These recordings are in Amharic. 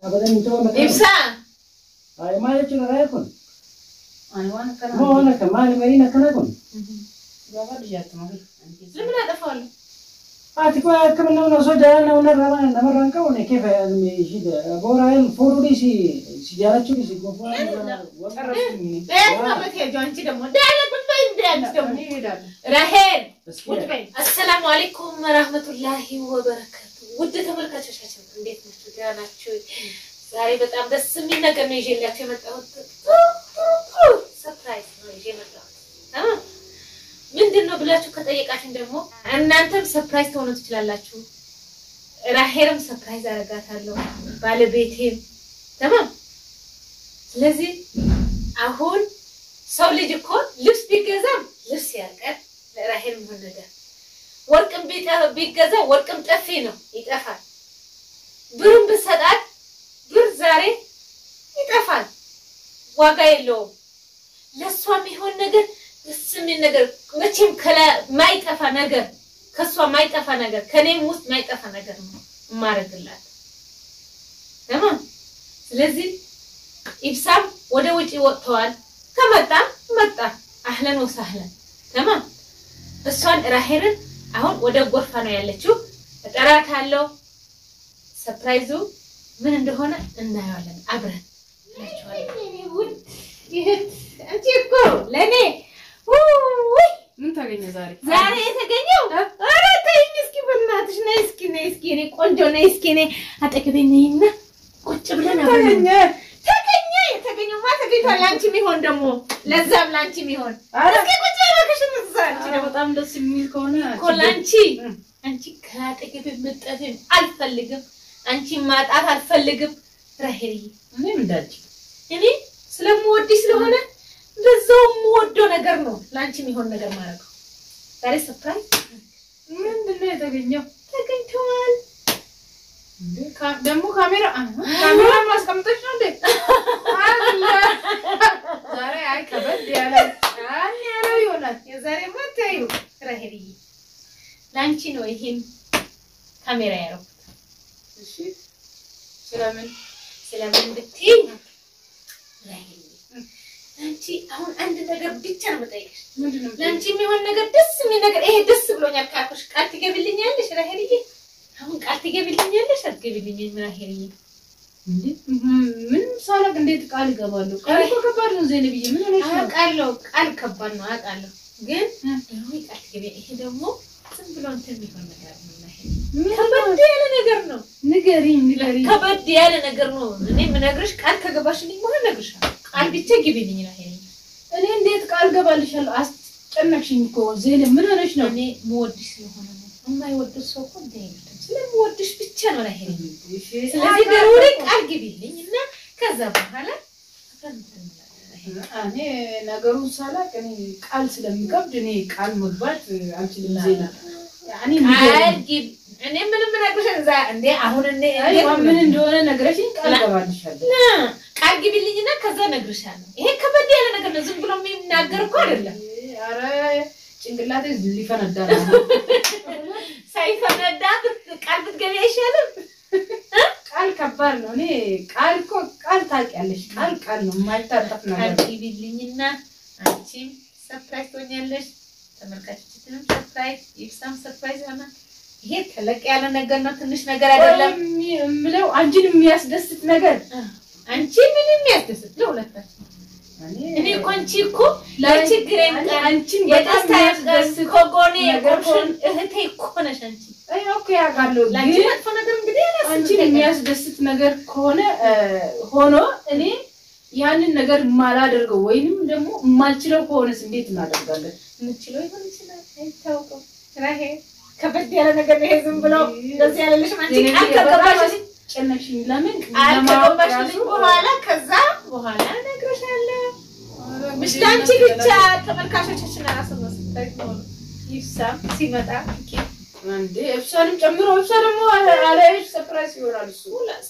ابدا انت ما يبسا اي ما يجي رايكم انا وانا كلام ما انا كمان مرينا كنكم بابا رجعت ما لمن هذا فعل اتكوا كمان لو صدق انا ونرى نمرن كونه كيف يجي بورا الفورودي سي جالتشو سي كوفا تعرفني ايه ما بتيجي انت دمو ده انا كنت دمو راهين السلام عليكم ورحمه الله وبركاته ود ተመልካቾቻችን እንዴት ናችሁ ዳናችሁ ዛሬ በጣም ደስ የሚል ነገር ነው ይዤላችሁ የመጣሁት ሰርፕራይዝ ነው ይዤላችሁ ምንድነው ብላችሁ ከጠየቃችሁ ደግሞ እናንተም ሰርፕራይዝ ትሆኑ ትችላላችሁ ራሄርም ሰርፕራይዝ አረጋታለሁ ባለቤቴም ተማም ስለዚህ አሁን ሰው ልጅ እኮ ልብስ ቢገዛም ልብስ ያልቃል ለራሄር ምን ነገር ወርቅም ቢገዛ ወርቅም ጠፊ ነው ይጠፋል ብሩን በሰጣት ብር ዛሬ ይጠፋል ዋጋ የለውም ለሷም ይሆን ነገር እስሚን ነገር መቼም ከላ ማይጠፋ ነገር ከሷ ማይጠፋ ነገር ከኔም ውስጥ ማይጠፋ ነገር ነው ማረግላት ተማም ስለዚህ ኢብሳም ወደ ውጪ ወጥቷል ከመጣ መጣ አህለን ወሰህለን ተማም እሷን ራሄርን አሁን ወደ ጎርፋ ነው ያለችው ተጠራታለሁ ሰርፕራይዙ ምን እንደሆነ እናያለን አብረን ናቸዋለን ይሄ አንቺኮ ለኔ ምን ታገኘ ዛሬ የተገኘው አረ ተይኝ እስኪ በእናትሽ ነይ እስኪ እኔ ቆንጆ ነይ እስኪ እኔ አጠገቤ ነይና ቁጭ ብለን አብረን ተገኘው ማተገኝቷል አንቺ ሚሆን ደሞ ለዛም ላንቺ ሚሆን እስኪ ቁጭ ያለከሽ ምትዛንቺ በጣም ደስ የሚል ከሆነ ኮላንቺ አንቺ ካጠገቤ መጣተን አልፈልግም አንቺ ማጣት አልፈልግም ራሄሪ እኔም እንዳንቺ እኔ ስለምወድሽ ስለሆነ ለዛው የምወደው ነገር ነው ላንቺ ሚሆን ነገር ማለት ነው ዛሬ ሰርፕራይዝ ምንድነው የተገኘው ተገኝቷል ደሞ ካሜራ ማስቀምጠሽ ነው እንዴ ዛሬ አይ ከበድ ያለ ያለው ይሆናል የዛሬ ማታዩ ራሄሪ ላንቺ ነው ይሄን ካሜራ ያረኩት እሺ ስለምን ብትይ ራሄሪ አንቺ አሁን አንድ ነገር ብቻ ነው መጠየቅሽ ምንድነው ላንቺ የሚሆን ነገር ደስ የሚል ነገር ይሄ ደስ ብሎኛል ካልኩሽ ቃል ትገቢልኛለሽ ራሄሪ አሁን ቃል ትገቢልኛለሽ አትገቢልኝም ራሄሪ እንዴ ምን ሳላቅ እንዴት ቃል ገባለሁ ቃል እኮ ከባድ ነው ዘይነብዬ ምን ሆነሽ ነው አውቃለሁ ቃል ከባድ ነው አውቃለሁ ግን ደግሞ ቃል ትገቢ ይሄ ደግሞ ዝም ብሎ እንትን ቢሆን ነገር ነው ከበድ ያለ ነገር ነው ንገሪኝ ከበድ ያለ ነገር ነው እኔ ምነግርሽ ቃል ከገባሽልኝ ምን ነግርሻለሁ ቃል ብቻ ግቢልኝ ራሄሪ እኔ እንዴት ቃል ገባልሻለሁ አስጨነቅሽኝ እኮ ዘይነ ምን ሆነሽ ነው እኔ ሞወድሽ ስለሆነ ነው የማይወድ ሰው እኮ እንደዚህ ስለምወድሽ ብቻ ነው ራሄሪ ስለዚህ ደሩሪ ቃል ግቢልኝና ከዛ በኋላ እኔ ነገሩን ሳላቅ እኔ ቃል ስለሚከብድ እኔ ቃል መግባት አልችልም ዘይና ያኒ ንገሪኝ እኔ ምንም ነገርሽ እዛ እንዴ አሁን እኔ ምን እንደሆነ ነገርሽኝ ቃል ገባልሻለሁ ቃል ግቢልኝና ከዛ ነግርሻለሁ ይሄ ከበድ ያለ ነገር ነው ዝም ብሎ የሚናገር እኮ አይደለም አረ ጭንቅላቴ ሊፈነዳ ነው ሳይፈነዳ ቃል ብትገቢ አይሻልም ቃል ከባድ ነው እኔ ቃል እኮ ቃል ታውቂያለሽ ቃል ነው የማይታጠፍ ነገር ግቢልኝና አንቺ ሰርፕራይዝ ሆኛለሽ ተመልካቾችንም ሰርፕራይዝ ይብሳም ሰርፕራይዝ ሆና ይሄ ተለቅ ያለ ነገር ነው ትንሽ ነገር አይደለም ምለው አንቺን የሚያስደስት ነገር አንቺ ምን የሚያስደስት ለሁለታችን እኔ አንቺ እኮ ለችግሬን አንቺን በጣም ያስደስት ኮጎኔ ቆርሽን እህቴ እኮ ነሽ አንቺ አይ ኦኬ ያጋለው ለአንቺ መጥፎ ነገር እንግዲህ አንቺን የሚያስደስት ነገር ከሆነ ሆኖ እኔ ያንን ነገር ማላደርገው ወይንም ደግሞ ማልችለው ከሆነስ እንዴት እናደርጋለን እንችለው ይሆን ይችላል አይታወቅም ራሄ ከበድ ያለ ነገር ነው ዝም ብሎ እንደዚህ ያለልሽ አንቺ አከባባሽ ጨነሽኝ ለምን ለማውራሽ በኋላ ከዛ በኋላ ነግረሻለሁ ምሽታንቺ ብቻ ተመልካቾችሽና ራስን ወስደው ይፍሳም ሲመጣ እንዴ እፍሳንም ጨምሮ እፍሳ ደግሞ አለሽ ሰርፕራይዝ ይሆናል እሱ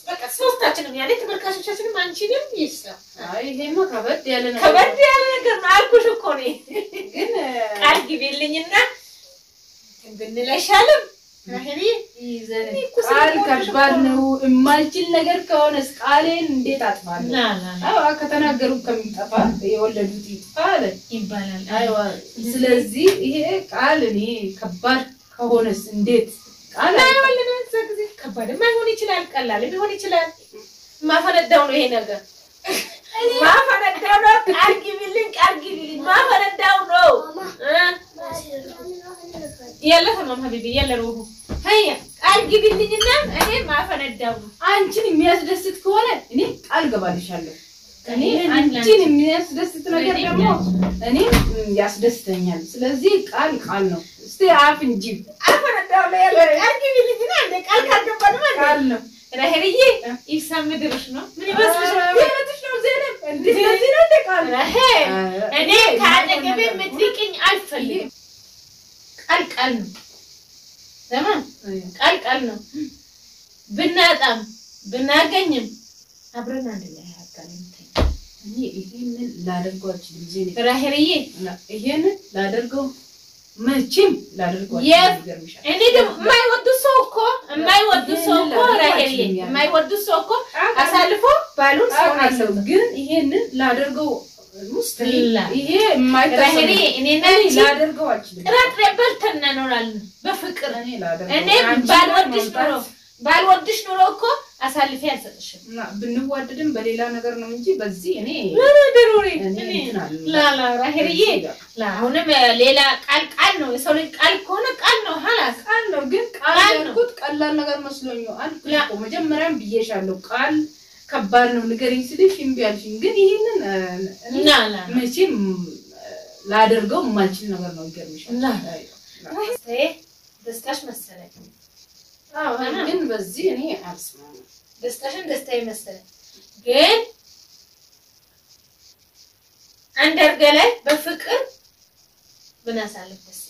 በቃ ሶስታችንም ያኔ ተመልካቾቻችንም አንቺንም ይፍሳ አይ ይሄማ ከበድ ያለ ነገር ነው አልኩሽ እኮ ነው ግን ቃል ግቢልኝና ብንለሻለም ራሄል ይዘን ቃል ከባድ ነው የማልችል ነገር ከሆነስ ቃሌን እንዴት አጥፋለሁ አዎ ከተናገሩ ከሚጠፋ የወለዱት ይጥፋል ይባላል አይዋ ስለዚህ ይሄ ቃል እኔ ከባድ ከሆነስ እንዴት ቃል አይወለነ ዘግዚ ከባድ ማይሆን ይችላል ቀላል ሊሆን ይችላል ማፈነዳው ነው ይሄ ነገር ማፈነዳው ነው ቃርጊብልኝ ማፈነዳው ነው يلا تمام حبيبي يلا روحوا هيا قال جيبيلኝና እኔ ማፈነዳው አንቺን የሚያስደስት ከሆነ እኔ ቃል ገባልሻለሁ እኔ አንቺን የሚያስደስት ነገር ደግሞ እኔ ያስደስተኛል ስለዚህ ቃል ነው እስቲ አፍ እንጂ አፈነዳው ላይ ያለ ቃል ጊቢልኝና እንደ ቃል ካገባን ማለት ቃል ነው ረሄርዬ ይሳም ድርሽ ነው ምን ይመስልሻል የለትሽ ነው ዘነብ እንደዚህ ነው ቃል ረሄ እኔ ካደገበ ምትሪቅኝ አልፈልግም ቃል ነው ተማም ቃል ነው ብናጣም ብናገኝም አብረን አንድ ላይ አጋለኝ እኔ ይሄንን ላደርጓችሁ ልጄ ራሄርዬ ይሄንን ላደርገው መቼም ላደርጓችሁ ይገርምሻል እኔ ደግሞ የማይወዱ ሰው እኮ ራሄርዬ የማይወዱ ሰው እኮ አሳልፎ ባሉን ሰው አይሰው ግን ይሄንን ላደርገው ሙስተሂል ይሄ የማይታሰብ እኔና ላደርገዋችሁ ጥራጥሬ በልተን እንኖራለን በፍቅር እኔ ላደርገው እኔ ባልወድሽ ኑሮ እኮ አሳልፌ አልሰጥሽም እና ብንዋደድም በሌላ ነገር ነው እንጂ በዚህ እኔ ድሩሪ ላ ራሄርዬ አሁንም ሌላ ቃል ነው የሰው ልጅ ቃል ከሆነ ቃል ነው ሐላስ ቃል ነው ግን ቃል ያልኩት ቀላል ነገር መስሎኝ ነው አልኩ መጀመሪያም ብዬሻለሁ ቃል ከባድ ነው ንገሪኝ ስልሽ እምቢ አልሽኝ ግን ይሄንን መቼም ላደርገው የማልችል ነገር ነው ይገርምሻል ደስታሽ መሰለኝ አዎ ግን በዚህ እኔ አልስማማም ደስታሽን ደስታዬ መሰለኝ ግን አንደርገላይ በፍቅር ብናሳልፍ ደስ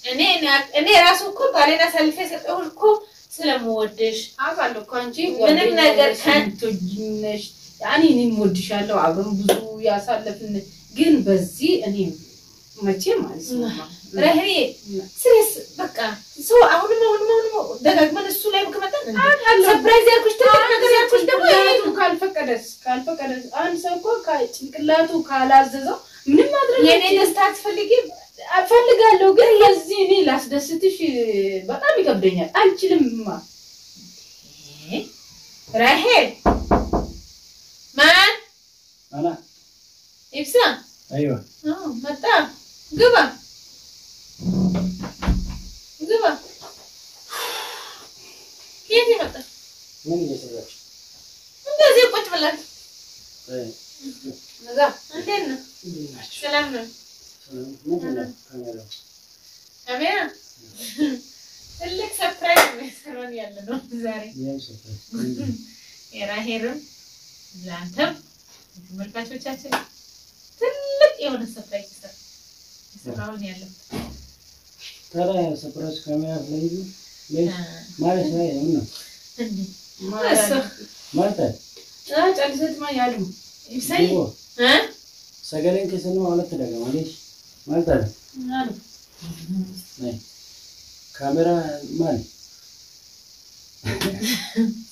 ይለኛል እኔ ራሱ እኮ ባሌን አሳልፌ ሰጠው እኮ ስለምወድሽ አውቃለሁ እኮ አንቺ ምንም ነገር ከንቶጅነሽ ያኔ እኔም ወድሻለሁ አብረን ብዙ ያሳለፍን ግን በዚህ እኔ መቼም አልስማማም ረህሪ ስሪስ በቃ ሰው አሁንም ደጋግመን እሱ ላይ ከመጣን ሰርፕራይዝ ያልኩሽ ትልቅ ነገር ያልኩሽ ደግሞ ይሄዱ ካልፈቀደስ አንድ ሰው እኮ ጭንቅላቱ ካላዘዘው ምንም ማድረግ የኔ ደስታ አትፈልጊም አፈልጋለሁ ግን ለዚህ እኔ ላስደስትሽ በጣም ይከብደኛል አልችልምማ ረሄል ማን አላ ኢብሳ ايوه መጣ ግባ ከየት መጣ ምን እየሰራች እንደዚህ ቁጭ ብለን ነጋ እንዴት ነው ናችሁ ሰላም ነው ካሜራ ትልቅ ሰርፕራይዝ ነው የሰራን ያለ ነው ዛሬ የራሄልም ላንተም ተመልካቾቻችን ትልቅ የሆነ ሰርፕራይዝ ሰራውን ያለው ታዲያ ሰርፕራይዝ ካሜራ ላይ ማለት ነው እንዴ ማለት ጨልሰት ማ ያሉ ይሳይ ሰገሌን ከሰነ ማለት ተደገማለሽ ማለት አለ ካሜራ ማን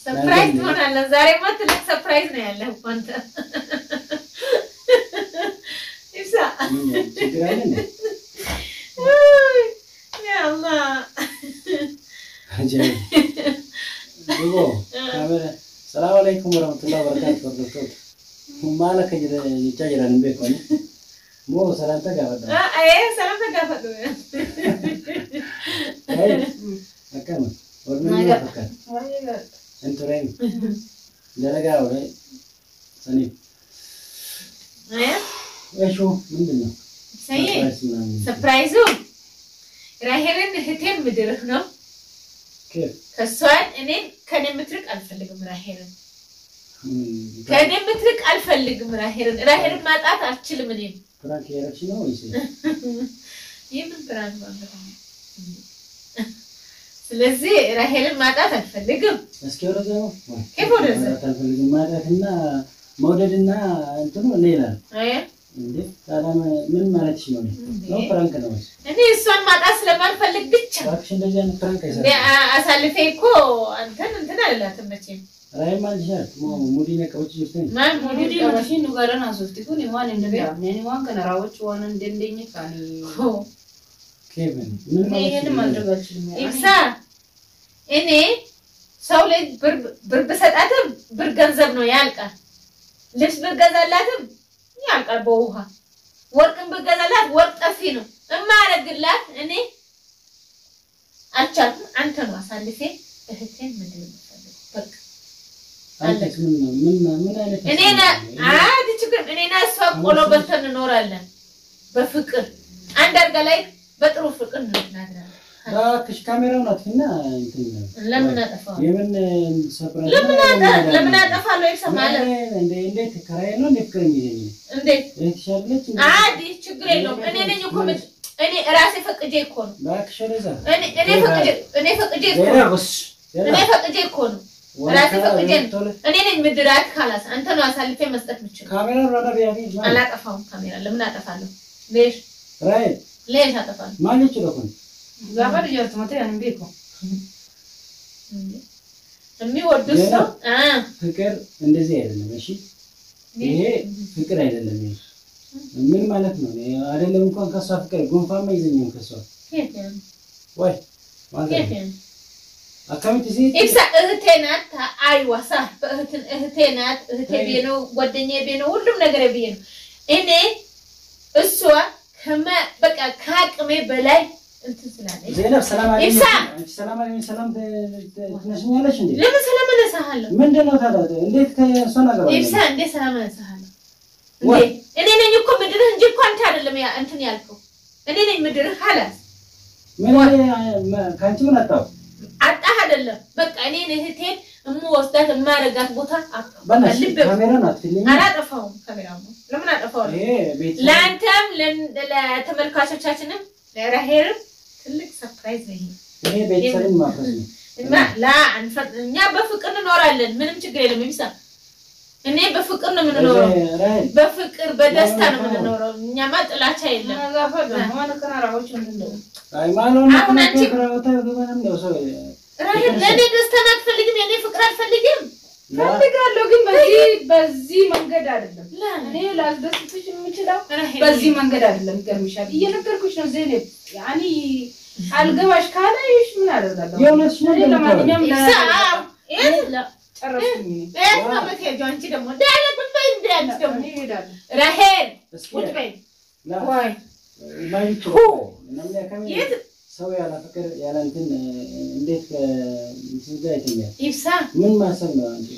ሰርፕራይዝ ሆናለ ዛሬማ ትልቅ ሰርፕራይዝ ነው ያለው አንተ ኢብሳ ችግር ያ አላህ አጀብ ዱቦ ካሜራ ሰላም አለይኩም ወራህመቱላሂ ወበረካቱሁ ማለከ ይጫጀራን በኮኒ ሞ ሰላምታ ጋፈዳ ሰላምታ ጋፈዱ አከም ወርምን ያፈካል እንተረኝ ለረጋው ላይ ሰኒ እሺ ምንድነው ሰይ ሰርፕራይዙ ራሄልን እህቴን ምድርህ ነው ከሷን እኔ ከኔ ምትርቅ አልፈልግም ራሄልን ከኔ ምትርቅ አልፈልግም ራሄልን ማጣት አልችልም እኔ ፍራንክ ያረች ነው ወይስ የምን ፍራንክ ነው ስለዚህ ራሄልን ማጣት አልፈልግም እስኪ ወረደው ከቦደዘ አልፈልግም ማጣትና መውደድና እንትኑ ሌላ እንዴ ታዲያ ምን ማለት ነው ነው ፍራንክ ነው እኔ እሷን ማጣት ስለማልፈልግ ብቻ ባክሽ እንደዚህ አይነት ፍራንክ አይሰራም አሳልፌ እኮ እንትን አላላትም መቼም ራይ ማልሻት ሙዲነ ቀውጭ ይስተን ማን ሙዲ ማሽን ንገረን አሶፍቲኩን ይማን እንደምን እኔ ዋን ከነራዎች ዋን እንደእንደኝ ካኒ ኬቨን ምን ማለት ነው ማድረጋችን ኢብሳ እኔ ሰው ላይ ብር በሰጣትም ብር ገንዘብ ነው ያልቃል ልብስ በገዛላትም ያልቃል በውሃ ወርቅም በገዛላት ወርቅ ጠፊ ነው እማረግላት እኔ አልቻልኩም አንተ ነው አሳልፌ እህቴን ምንድነው በቃ አንተስ ምን አይነት እኔና አዲ ችግር እኔና እሷ ቆሎ በልተን እንኖራለን በፍቅር አንድ አልጋ ላይ በጥሩ ፍቅር እንኖራለን ባክሽ ካሜራውን አጥፊና እንትን ለምን አጠፋው የምን ሰፕራይዝ ለምን አጠፋለሁ ይሰማል እንዴት ከራይ ነው ፍቅረኝ ይለኝ እንዴት እትሻለች አዲ ችግር የለውም እኔ ነኝ እኮ እኔ ራሴ ፈቅጄ እኮ ነው ባክሽ ለዛ እኔ ፈቅጄ እኮ ነው እኔ ፈቅጄ እኮ ነው ራሴ ፈቅጄ እኔ ነኝ ምድራት ካላስ አንተ ነው አሳልፌ መስጠት ምችል ካሜራውን ራዳ ቢያገኝ አላጠፋው ካሜራ ለምን አጠፋለሁ ለሽ ራይ ለሽ አጠፋለሁ ማን ይችላል ጋባር ይርተመተ ያን ቤኮ የሚወዱት ሰው ፍቅር እንደዚህ አይደለም እሺ ይሄ ፍቅር አይደለም ይሄ ምን ማለት ነው አይደለም እንኳን ከሷ ፍቅር ጉንፋን አይዘኝም ከሷ ወይ ማለት አካውንት እዚህ ኢብሳ እህቴ ናት አይዋ ሳህ እህቴ ናት እህቴ ቤነው ጓደኛዬ ቤነው ሁሉም ነገር ቤ ነው እኔ እሷ በቃ ከአቅሜ በላይ እንትን ስላለኝ ዘይነብ ሰላም አለይኩም ሰላም አለይኩም ሰላም ትነሽኛለሽ እንዴ ለምን ሰላም አነሳሃለሁ ምንድነው ታዲያ እንዴት ከሷና ጋር ኢብሳ እንዴ ሰላም አነሳሃለሁ እንዴ እኔ ነኝ እኮ ምድርህ እንጂ እኮ አንተ አይደለም ያ እንትን ያልከው እኔ ነኝ ምድርህ ሐላስ ምን ካንቺ ምን አጣው አጣህ አይደለም በቃ እኔ እህቴን እምወስዳት እማረጋት ቦታ በልብ ካሜራውን አጥፊልኝ አላጠፋውም ካሜራው ለምን አጠፋው ለአንተም ለተመልካቾቻችንም ለራሄርም ትልቅ ሰርፕራይዝ ነው ይሄ ቤተሰብን ማፍረስ ነው ላ እኛ በፍቅር እንኖራለን ምንም ችግር የለም ይብሳ እኔ በፍቅር ነው የምንኖረው በፍቅር በደስታ ነው የምንኖረው እኛማ ጥላቻ የለም ማን ከራራዎች ምንድነው ሃይማኖት ነው ሰው ራሄር ለኔ ደስታ አትፈልግም የኔ ፍቅር አትፈልግም ፈልጋለሁ ግን በዚህ መንገድ አይደለም እኔ ላስደስትሽ የምችለው በዚህ መንገድ አይደለም ይገርምሻል እየነገርኩሽ ነው ዘይኔ ያኒ አልገባሽ ካለሽ ምን አደርጋለሁ የሆነሽ ነው ለማንኛውም ላ ጨረስኩኝ ነው በተያጁ አንቺ ደግሞ ዳለ በይ እንዳልሽ ደግሞ ራሄል ቁጭ በይ ወይ ማይቱ ለምን ያከመ ሰው ያለ ፍቅር ያለ እንትን እንዴት እንትን አይተኛል ኢብሳ ምን ማሰብ ነው አንቺ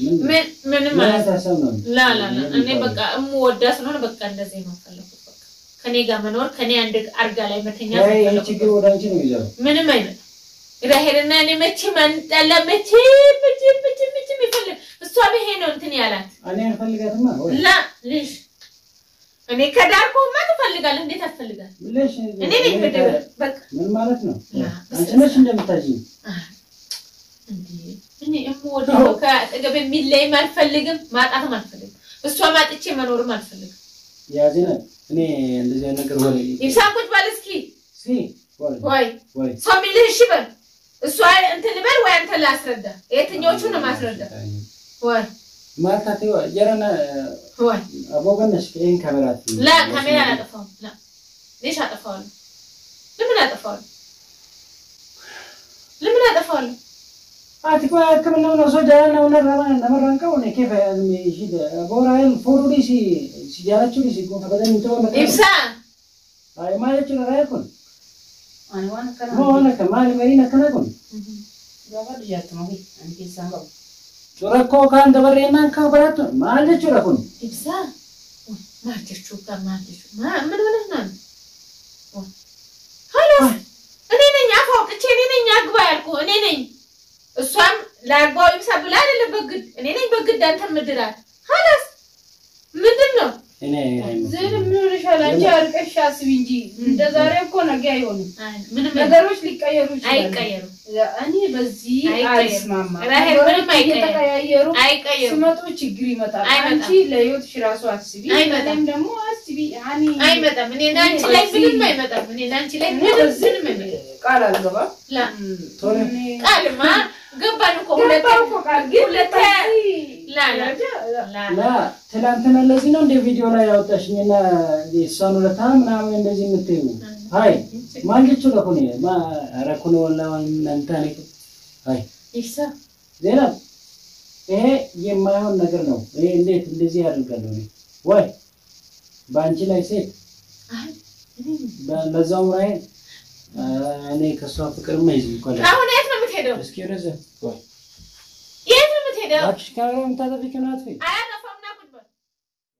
ምን ማሰብ ነው ላ እኔ በቃ እምወዳስ ነው በቃ እንደዚህ ነው ፈለኩት በቃ ከኔ ጋር መኖር ከኔ አንድ አርጋ ላይ መተኛ ፈለኩት ችግር ወደ አንቺ ነው ይዘው ምንም አይነት ራሄልና እኔ መቼ ማንጣላ መቼ ይፈልግ እሷ በሄ ነው እንትን ያላት እኔ አልፈልጋትማ ላ ልጅ እኔ ከዳርኩማ ትፈልጋለህ እንዴት አትፈልጋለህ ለሽ እኔ ነኝ ምድር በቃ ምን ማለት ነው አንቺ ነሽ እንደምታጂኝ እንዴ እኔ እምወደው ከአጠገብ የሚለይ ማልፈልግም ማጣትም አልፈልግም እሷ ማጥቼ መኖርም አልፈልግም ያዚና እኔ እንደዚህ ነገር ወሬ ይሳቁት ባለስኪ ወይ ወይ ሰሚልህ እሺ በል እሷ እንትን ልበል ወይ አንተ ላስረዳ የትኞቹ ነው ማስረዳ ወይ ማታቴው ጀራና ወይ አቦገነሽ ከእን ካሜራት ላ ካሜራ አጠፋው ላ ليش አጠፋው ለምን አጠፋው አትቆ ከመነው ነው ሶጃና ነው ነመራንቀው ነው ከፈ ይሽደ ቦራይል ፎሩዲሲ ሲጃራቹ ዲሲ ኮ ከበደን ተወለ ኢብሳ አይ ማለት ነው ራይኩን አንዋን ከና ሆነ ከማል መሪና ከናኩን ጋባድ ያጥማው አንቺ ሳንጋው ሱረኮ ካን ደበሬና ከበራት ማለት ሱረኩን ኢብሳ ማርቲቹ ከማርቲቹ ምን ሆነህ ነው ሀላስ እኔ ነኝ አፋውጥቼ እኔ ነኝ አግባ ያልኩ እኔ ነኝ እሷም ላግባው ኢብሳ ብላ አይደለም በግድ እኔ ነኝ በግድ አንተ ምድራት ሀላስ ምንድነው እኔ ዘይን ምን ሆነሻል አንቺ አልቀሽ አስቢ እንጂ እንደዛሬ እኮ ነገ አይሆንም ምንም ነገሮች ሊቀየሩ ይችላሉ አይቀየሩ እኔ በዚህ አልስማማ ራሄል ምንም አይቀየሩ አይቀየሩ ስመጡ ችግር ይመጣል አንቺ ለህይወትሽ ራሱ አስቢ እኔም ደግሞ አስቢ ያኒ አይመጣም እኔ ናንቺ ላይ ምንም አይመጣም እኔ ናንቺ ላይ ምንም አይመጣም ቃል አልገባ ላ ቃልማ ገባን እኮ ሁለት ላ ትላንትና ለዚህ ነው እንደ ቪዲዮ ላይ ያወጣሽኝና እሷን ሁለታ ምናምን እንደዚህ የምትይው አይ ማንቹ ለኮኔ አረኩነ ወላሂ እናንተኔ አይ ይሳ ዜና ይሄ የማይሆን ነገር ነው ይሄ እንዴት እንደዚህ ያደርጋለሁ ነው ወይ ባንቺ ላይ ሴት አይ በዛው ላይ እኔ ከሷ ፍቅር ማይዝ ይቆላል አሁን የት ነው የምትሄደው እስኪ ረዘ ወይ የት ነው የምትሄደው አክሽ ካራም ታደርጊ ከናት